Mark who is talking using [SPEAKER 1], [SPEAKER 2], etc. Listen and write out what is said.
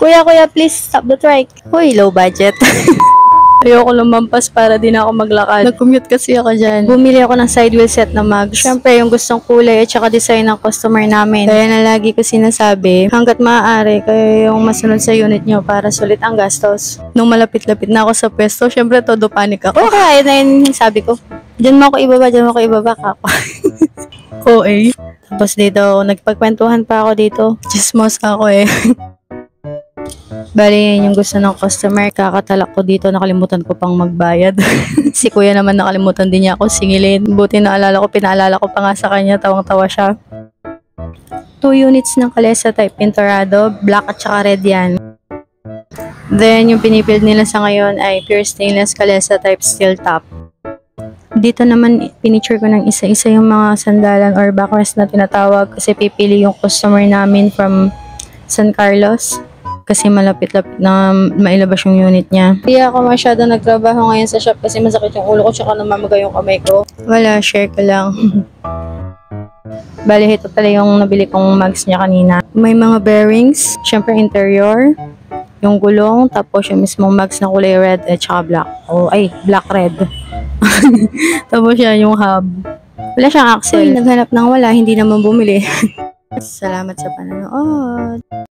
[SPEAKER 1] Kuya, please stop the trike. Uy, low budget. Ayoko lumampas para di na ako maglakad. Nag-commute kasi ako dyan. Bumili ako ng side wheel set na mugs. Siyempre, yung gustong kulay at saka design ng customer namin. Kaya na lagi ko sinasabi, hanggat maaari, kayo yung masunod sa unit nyo para sulit ang gastos. Nung malapit-lapit na ako sa pwesto, siyempre todo panic ako. Kaya na yun sabi ko, dyan mo ako ibaba ka ako. OA. Tapos dito, nagpagkwentuhan pa ako dito. Chismos ako eh. Bali, yung gusto ng customer, kakatalak ko dito, nakalimutan ko pang magbayad. Si kuya naman nakalimutan din niya ako singilin. Buti pinaalala ko pa nga sa kanya, tawang-tawa siya. 2 units ng Kalesa type Pinturado, black at saka red yan. Then, yung pinipild nila sa ngayon ay pure stainless Kalesa type steel top. Dito naman, pinicture ko ng isa-isa yung mga sandalan or backrest na tinatawag kasi pipili yung customer namin from San Carlos. Kasi malapit-lapit na mailabas yung unit niya. Hindi ako masyado nagtrabaho ngayon sa shop kasi masakit yung ulo ko tsaka namamaga yung kamay ko. Wala, share ko lang. Bali, ito pala yung nabili kong mugs niya kanina. May mga bearings, syempre interior, yung gulong, tapos yung mismong mugs na kulay red at saka black. Black-red. Tapos yan yung hub. Wala siyang axle. Naghanap ng wala, hindi naman bumili. Salamat sa panonood.